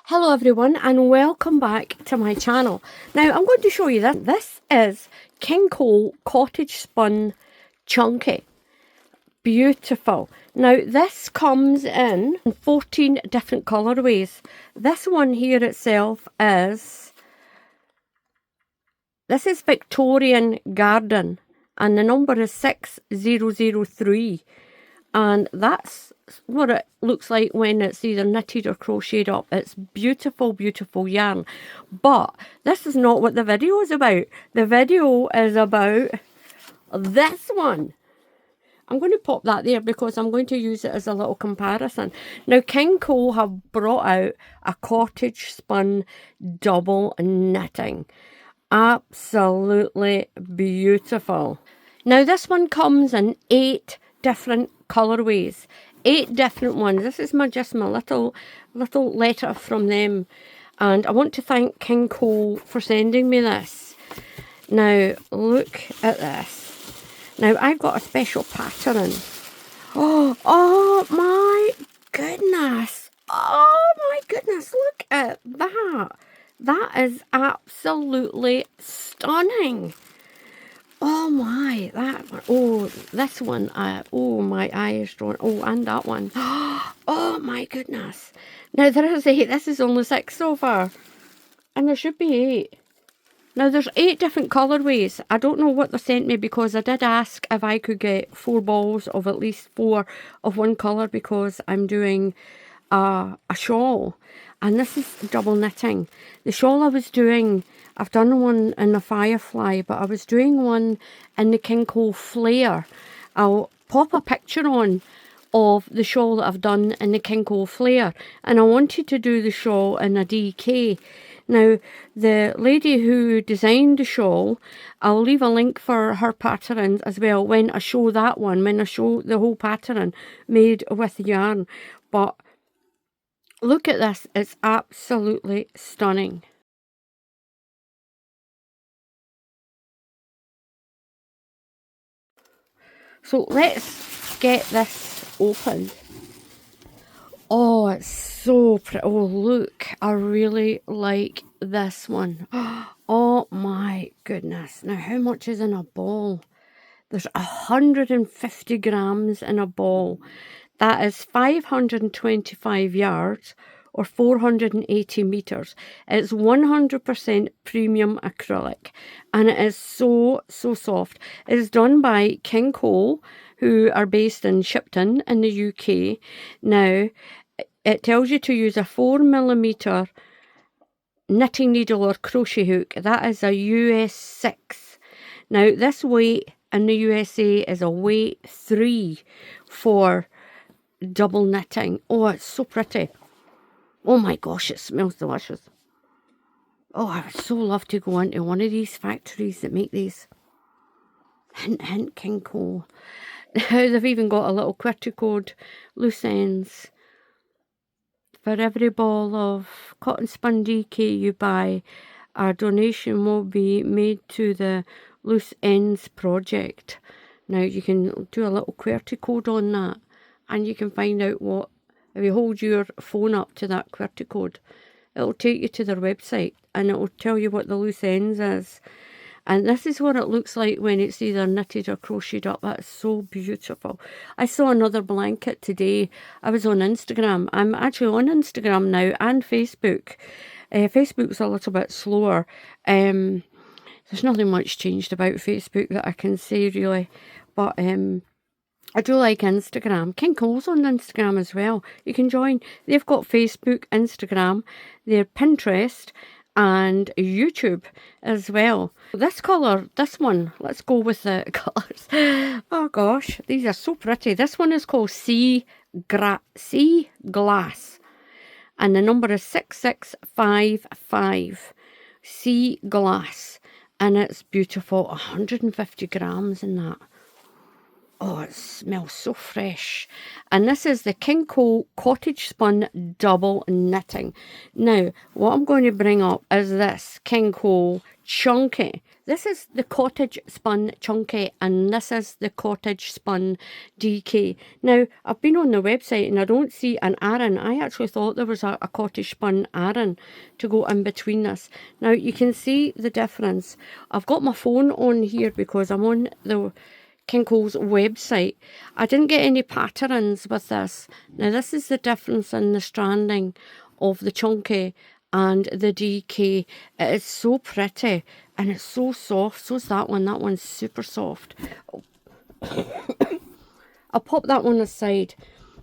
Hello everyone and welcome back to my channel. Now I'm going to show you this. This is Kingcole Cottagespun Chunky. Beautiful. Now this comes in 14 different colorways. This one here itself is, this is Victorian Garden and the number is 6003. And that's what it looks like when it's either knitted or crocheted up. It's beautiful, beautiful yarn. But this is not what the video is about. The video is about this one. I'm going to pop that there because I'm going to use it as a little comparison. Now, Kingcole have brought out a Cottagespun double knitting. Absolutely beautiful. Now, this one comes in 8 different colorways, 8 different ones. This is just my little letter from them, and I want to thank Kingcole for sending me this. Now look at this. Now I've got a special pattern. Oh my goodness, oh my goodness, look at that. That is absolutely stunning. Oh my, that one. Oh, this one. Oh, my eye is drawn. Oh, and that one. Oh my goodness. Now there is 8. This is only 6 so far. And there should be 8. Now there's 8 different colourways. I don't know what they sent me because I did ask if I could get 4 balls of at least 4 of one colour because I'm doing a shawl. And this is double knitting. The shawl I was doing, I've done one in the Firefly, but I was doing one in the Kingcole Flair. I'll pop a picture on of the shawl that I've done in the Kingcole Flair. And I wanted to do the shawl in a DK. Now, the lady who designed the shawl, I'll leave a link for her patterns as well when I show that one, when I show the whole pattern made with yarn. But look at this, it's absolutely stunning. So let's get this open. Oh, it's so pretty. Oh, look, I really like this one. Oh my goodness. Now, how much is in a ball? There's 150 grams in a ball. That is 525 yards or 480 meters. It's 100% premium acrylic and it is so soft. It is done by Kingcole, who are based in Shipton in the UK. Now, it tells you to use a 4mm knitting needle or crochet hook. That is a US 6. Now, this weight in the USA is a weight 3 for double knitting. Oh, it's so pretty. Oh my gosh, it smells delicious. Oh, I would so love to go into one of these factories that make these. Hint, hint, Kingcole. Now they've even got a little QWERTY code, loose ends. For every ball of Cottagespun DK you buy, a donation will be made to the Loose Ends project. Now you can do a little QWERTY code on that and you can find out what, if you hold your phone up to that QWERTY code, it'll take you to their website and it'll tell you what the loose ends is. And this is what it looks like when it's either knitted or crocheted up. That's so beautiful. I saw another blanket today. I was on Instagram. I'm actually on Instagram now and Facebook. Facebook's a little bit slower. There's nothing much changed about Facebook that I can say really. But I do like Instagram. Kingcole's on Instagram as well. You can join. They've got Facebook, Instagram, their Pinterest and YouTube as well. This colour, this one, let's go with the colours. Oh gosh, these are so pretty. This one is called Sea Glass and the number is 6655. Sea Glass, and it's beautiful. 150 grams in that. Oh, it smells so fresh. And this is the Kingcole Cottagespun Double Knitting. Now, what I'm going to bring up is this Kingcole Chunky. This is the Cottagespun Chunky, and this is the Cottagespun DK. Now, I've been on the website and I don't see an Aran. I actually thought there was a Cottagespun Aran to go in between this. Now, you can see the difference. I've got my phone on here because I'm on the Kingcole's website. I didn't get any patterns with this. Now this is the difference in the stranding of the chunky and the DK. It is so pretty and it's so soft. So is that one. That one's super soft. I'll pop that one aside.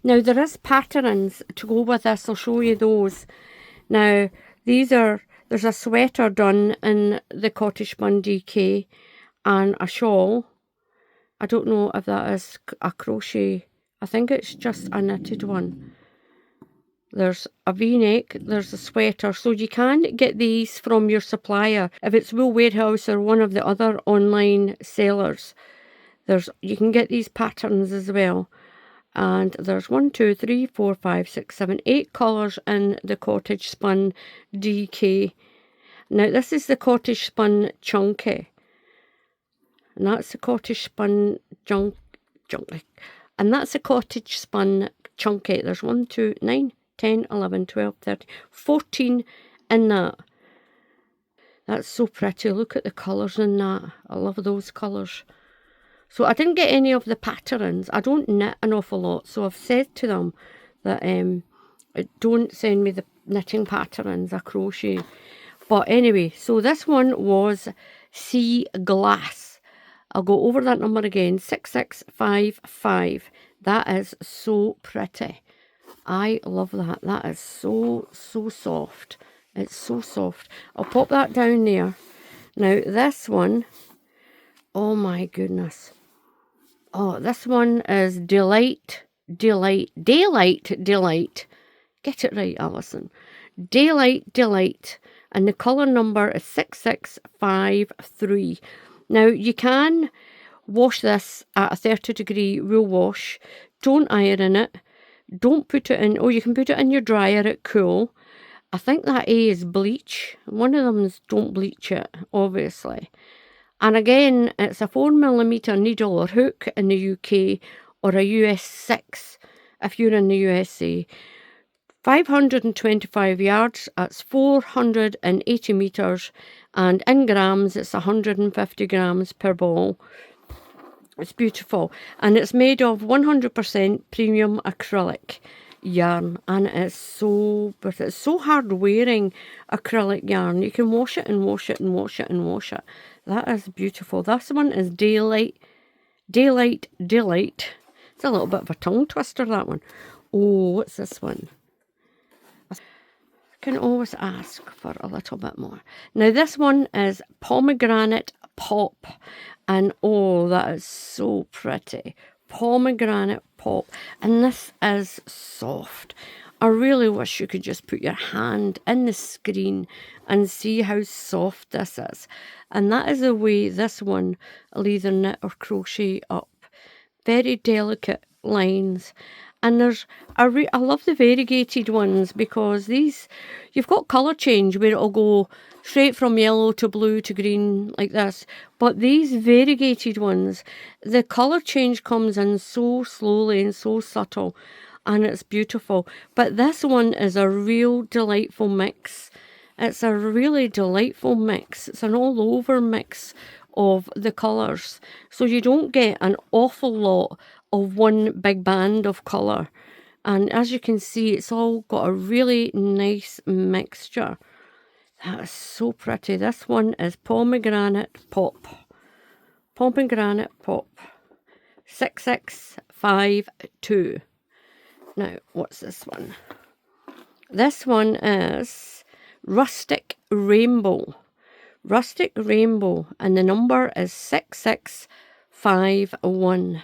Now there is patterns to go with this. I'll show you those. Now these are, there's a sweater done in the Cottagespun DK and a shawl. I don't know if that is a crochet. I think it's just a knitted one. There's a v-neck, there's a sweater. So you can get these from your supplier. If it's Wool Warehouse or one of the other online sellers, you can get these patterns as well. And there's 1, 2, 3, 4, 5, 6, 7, 8 colours in the Cottagespun DK. Now this is the Cottagespun Chunky. And that's the Cottagespun Chunky. And that's the Cottagespun Chunky. There's 1, 2, 9, 10, 11, 12, 13, 14 in that. That's so pretty. Look at the colours in that. I love those colours. So I didn't get any of the patterns. I don't knit an awful lot. So I've said to them that don't send me the knitting patterns. I crochet. But anyway, so this one was Sea Glass. I'll go over that number again, 6655. That is so pretty. I love that. That is so soft. It's so soft. I'll pop that down there. Now this one, oh my goodness. Oh, this one is Daylight. Get it right, Alison. Daylight. And the colour number is 6653. Now, you can wash this at a 30-degree wool wash. Don't iron it. Don't put it in, you can put it in your dryer at cool. I think that A is bleach. One of them is don't bleach it, obviously. And again, it's a 4mm needle or hook in the UK or a US 6 if you're in the USA. 525 yards, that's 480 metres, and in grams it's 150 grams per ball. It's beautiful, and it's made of 100% premium acrylic yarn, and it's so hard wearing acrylic yarn. You can wash it and wash it and wash it and wash it. That is beautiful. This one is Daylight. It's a little bit of a tongue twister, that one. Oh, what's this one? Can always ask for a little bit more. Now this one is Pomegranate Pop, and oh, that is so pretty. Pomegranate Pop, and this is soft. I really wish you could just put your hand in the screen and see how soft this is. And that is the way this one I'll either knit or crochet up. Very delicate lines. And there's I love the variegated ones, because these, you've got colour change where it'll go straight from yellow to blue to green like this. But these variegated ones, the colour change comes in so slowly and so subtle, and it's beautiful. But this one is a real delightful mix. It's a really delightful mix. It's an all over mix of the colours. So you don't get an awful lot of one big band of colour. And as you can see, it's all got a really nice mixture. That is so pretty. This one is Pomegranate Pop. Pomegranate Pop. 6652. Now, what's this one? This one is Rustic Rainbow. Rustic Rainbow, and the number is 6651.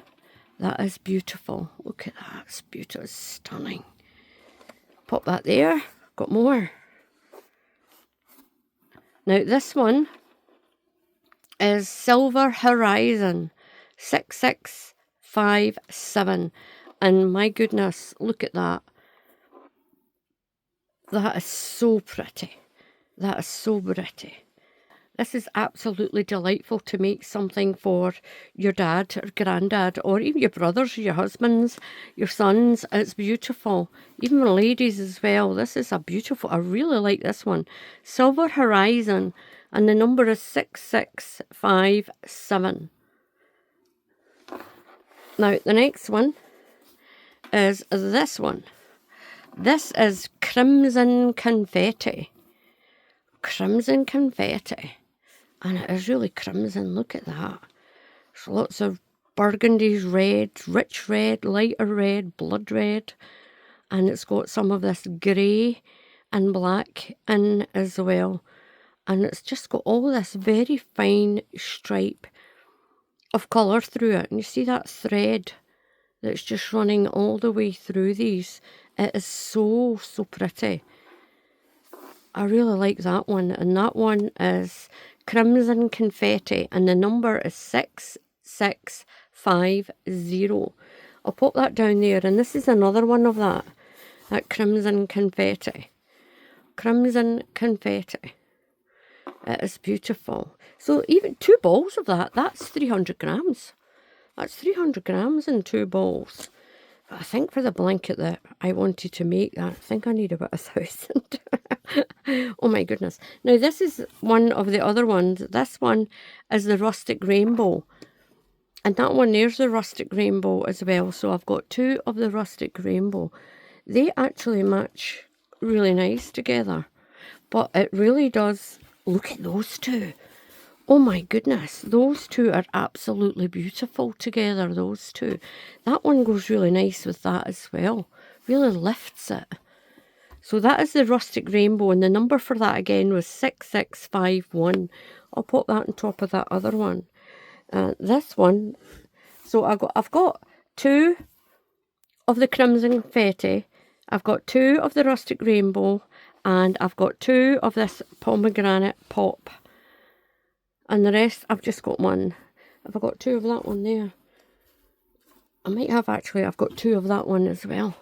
That is beautiful. Look at that. It's beautiful. It's stunning. Pop that there. Got more. Now this one is Silver Horizon. 66 6657. And my goodness, look at that. That is so pretty. That is so pretty. This is absolutely delightful to make something for your dad or granddad, or even your brothers, your husbands, your sons. It's beautiful. Even the ladies as well. This is a beautiful, I really like this one. Silver Horizon, and the number is 6657. Now, the next one is this one. This is Crimson Confetti. Crimson Confetti. And it is really crimson. Look at that. There's lots of burgundies, red, rich red, lighter red, blood red. And it's got some of this grey and black in as well. And it's just got all this very fine stripe of colour through it. And you see that thread that's just running all the way through these. It is so, so pretty. I really like that one. And that one is Crimson Confetti, and the number is 6650. I'll pop that down there, and this is another one of that Crimson Confetti. Crimson Confetti. It is beautiful. So even 2 balls of that, that's 300 grams. That's 300 grams in 2 balls. But I think for the blanket that I wanted to make, I think I need about 1,000. Oh my goodness. Now this is one of the other ones. This one is the Rustic Rainbow. And that one, there's the Rustic Rainbow as well. So I've got 2 of the Rustic Rainbow. They actually match really nice together. But it really does. Look at those 2. Oh my goodness, those 2 are absolutely beautiful together, those 2. That one goes really nice with that as well. Really lifts it. So that is the Rustic Rainbow, and the number for that again was 6651. I'll put that on top of that other one. This one, so I've got 2 of the Crimson Confetti, I've got 2 of the Rustic Rainbow, and I've got 2 of this pomegranate pop. And the rest, I've just got 1. Have I got 2 of that one there? I might have actually, I've got 2 of that one as well.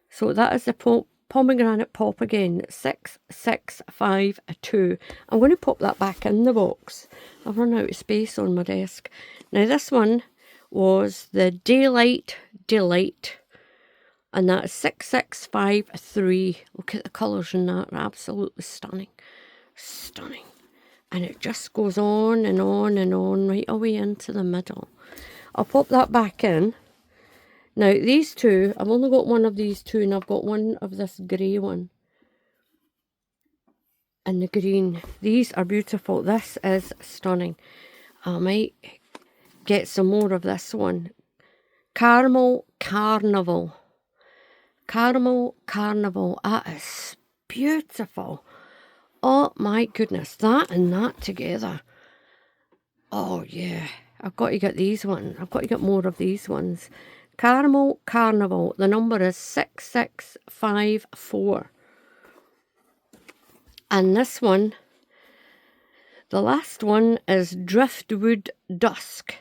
So that is the pomegranate pop again, 6652. I'm going to pop that back in the box. I've run out of space on my desk. Now this one was the Daylight Delight. And that is 6653. Look at the colours in that, they're absolutely stunning. Stunning. And it just goes on and on and on right away into the middle. I'll pop that back in. Now these 2, I've only got 1 of these 2, and I've got 1 of this grey one. And the green. These are beautiful. This is stunning. I might get some more of this one. Caramel Carnival. Caramel Carnival. That is beautiful. Oh my goodness, that and that together. Oh yeah, I've got to get these ones. I've got to get more of these ones. Caramel Carnival, the number is 6654. And this one, the last one is Driftwood Dusk.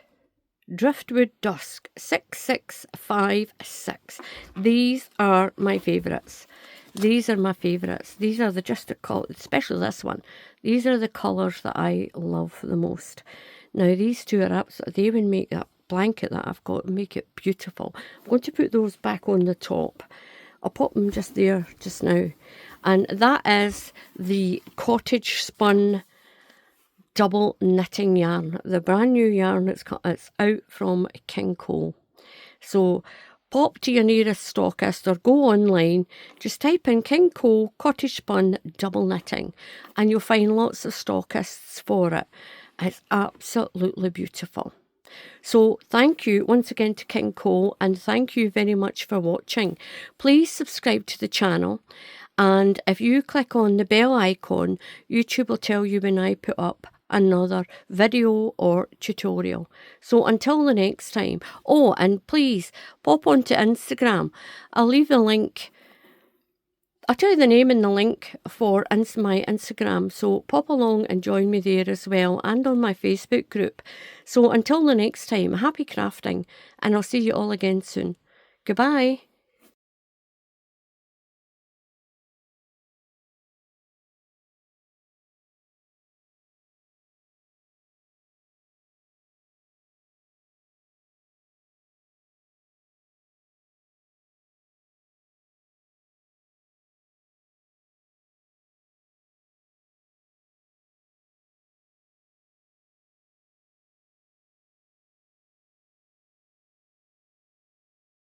Driftwood Dusk, 6656. These are my favourites. These are my favourites. These are the especially this one. These are the colours that I love the most. Now these 2 are absolutely, they even make that blanket that I've got, make it beautiful. I'm going to put those back on the top. I'll pop them just there just now. And that is the Cottagespun double knitting yarn. The brand new yarn it's out from Kingcole. So pop to your nearest stockist or go online, just type in Kingcole Cottagespun double knitting and you'll find lots of stockists for it. It's absolutely beautiful. So thank you once again to Kingcole, and thank you very much for watching. Please subscribe to the channel, and if you click on the bell icon, YouTube will tell you when I put up another video or tutorial. So until the next time, oh, and please pop onto Instagram. I'll leave the link I'll tell you the name and the link for my Instagram, so pop along and join me there as well, and on my Facebook group. So until the next time, happy crafting, and I'll see you all again soon. Goodbye.